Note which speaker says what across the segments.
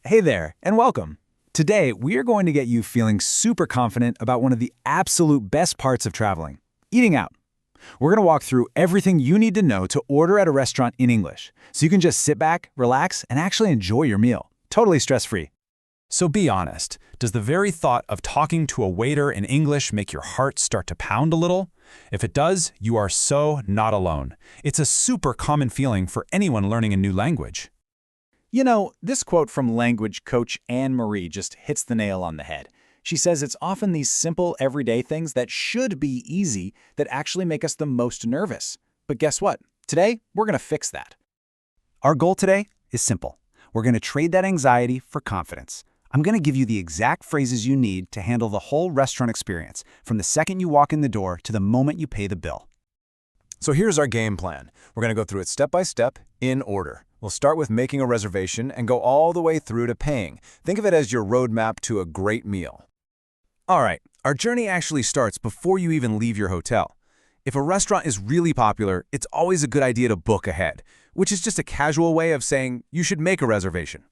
Speaker 1: Hey there, and welcome. Today, we are going to get you feeling super confident about one of the absolute best parts of traveling, eating out. We're going to walk through everything you need to know to order at a restaurant in English, so you can just sit back, relax, and actually enjoy your meal, totally stress-free.
Speaker 2: So be honest, does the very thought of talking to a waiter in English make your heart start to pound a little? If it does, you are so not alone. It's a super common feeling for anyone learning a new language.
Speaker 1: You know, this quote from language coach Anne Marie just hits the nail on the head. She says it's often these simple, everyday things that should be easy that actually make us the most nervous. But guess what? Today, we're going to fix that. Our goal today is simple. We're going to trade that anxiety for confidence. I'm going to give you the exact phrases you need to handle the whole restaurant experience, from the second you walk in the door to the moment you pay the bill.
Speaker 3: So here's our game plan. We're going to go through it step by step, in order. We'll start with making a reservation and go all the way through to paying. Think of it as your roadmap to a great meal. All right, our journey actually starts before you even leave your hotel. If a restaurant is really popular, it's always a good idea to book ahead, which is just a casual way of saying you should make a reservation.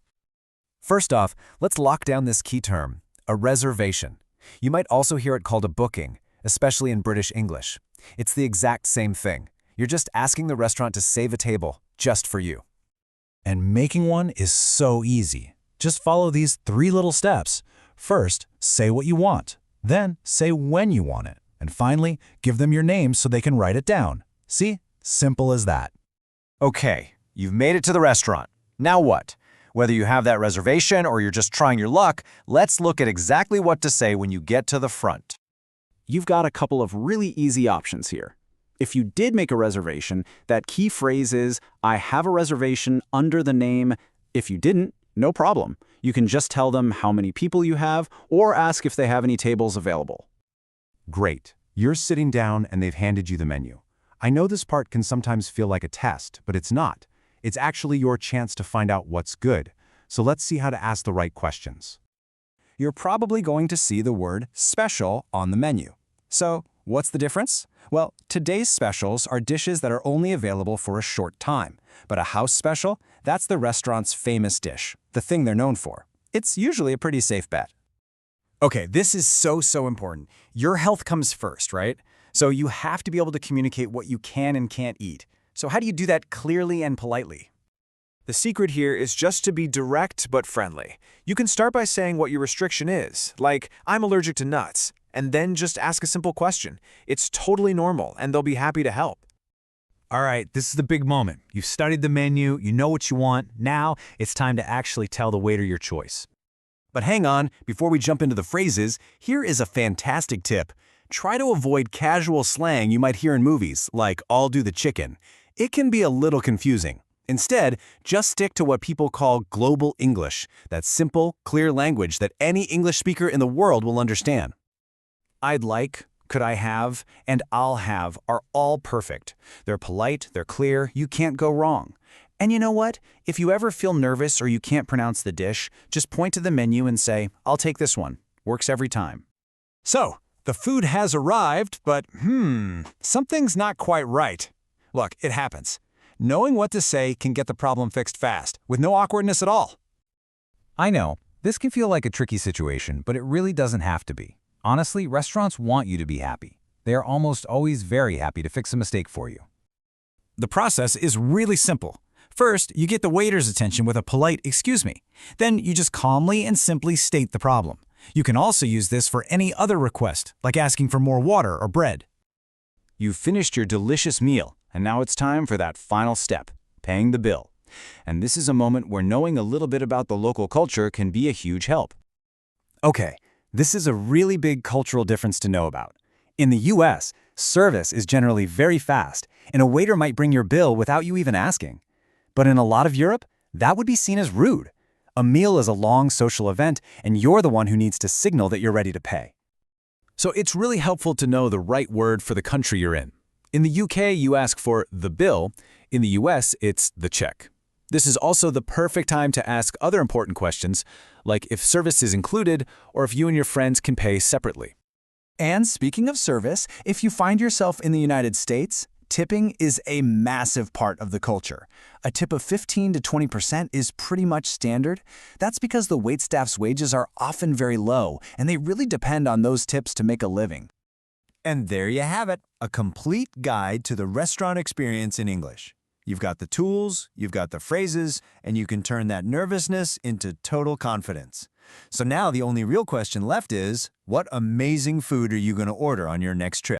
Speaker 4: First off, let's lock down this key term, a reservation. You might also hear it called a booking, especially in British English. It's the exact same thing. You're just asking the restaurant to save a table just for you.
Speaker 5: And making one is so easy. Just follow these 3 little steps. First, say what you want. Then, say when you want it. And finally, give them your name so they can write it down. See? Simple as that.
Speaker 3: Okay, you've made it to the restaurant. Now what? Whether you have that reservation or you're just trying your luck, let's look at exactly what to say when you get to the front.
Speaker 1: You've got a couple of really easy options here. If you did make a reservation, that key phrase is, I have a reservation under the name. If you didn't, no problem. You can just tell them how many people you have or ask if they have any tables available.
Speaker 2: Great. You're sitting down and they've handed you the menu. I know this part can sometimes feel like a test, but it's not. It's actually your chance to find out what's good. So let's see how to ask the right questions.
Speaker 1: You're probably going to see the word special on the menu. So, what's the difference? Well, today's specials are dishes that are only available for a short time. But a house special, that's the restaurant's famous dish, the thing they're known for. It's usually a pretty safe bet. Okay, this is so important. Your health comes first, right? So you have to be able to communicate what you can and can't eat. So how do you do that clearly and politely?
Speaker 3: The secret here is just to be direct but friendly. You can start by saying what your restriction is, like, I'm allergic to nuts, and then just ask a simple question. It's totally normal, and they'll be happy to help.
Speaker 5: All right, this is the big moment. You've studied the menu, you know what you want. Now, it's time to actually tell the waiter your choice.
Speaker 4: But hang on, before we jump into the phrases, here is a fantastic tip. Try to avoid casual slang you might hear in movies, like I'll do the chicken. It can be a little confusing. Instead, just stick to what people call global English, that simple, clear language that any English speaker in the world will understand. I'd like, could I have, and I'll have are all perfect. They're polite, they're clear, you can't go wrong. And you know what? If you ever feel nervous or you can't pronounce the dish, just point to the menu and say, I'll take this one. Works every time.
Speaker 5: So, the food has arrived, but something's not quite right. Look, it happens. Knowing what to say can get the problem fixed fast, with no awkwardness at all.
Speaker 1: I know, this can feel like a tricky situation, but it really doesn't have to be. Honestly, restaurants want you to be happy. They are almost always very happy to fix a mistake for you.
Speaker 5: The process is really simple. First, you get the waiter's attention with a polite "excuse me." Then you just calmly and simply state the problem. You can also use this for any other request, like asking for more water or bread.
Speaker 1: You've finished your delicious meal, and now it's time for that final step, paying the bill. And this is a moment where knowing a little bit about the local culture can be a huge help. Okay, this is a really big cultural difference to know about. In the US, service is generally very fast, and a waiter might bring your bill without you even asking. But in a lot of Europe, that would be seen as rude. A meal is a long social event, and you're the one who needs to signal that you're ready to pay. So it's really helpful to know the right word for the country you're in. In the UK, you ask for the bill. In the US, it's the check. This is also the perfect time to ask other important questions, like if service is included or if you and your friends can pay separately. And speaking of service, if you find yourself in the United States,
Speaker 3: Tipping is a massive part of the culture. A tip of 15 to 20% is pretty much standard. That's because the waitstaff's wages are often very low, and they really depend on those tips to make a living.
Speaker 4: And there you have it, a complete guide to the restaurant experience in English. You've got the tools, you've got the phrases, and you can turn that nervousness into total confidence. So now the only real question left is, what amazing food are you going to order on your next trip?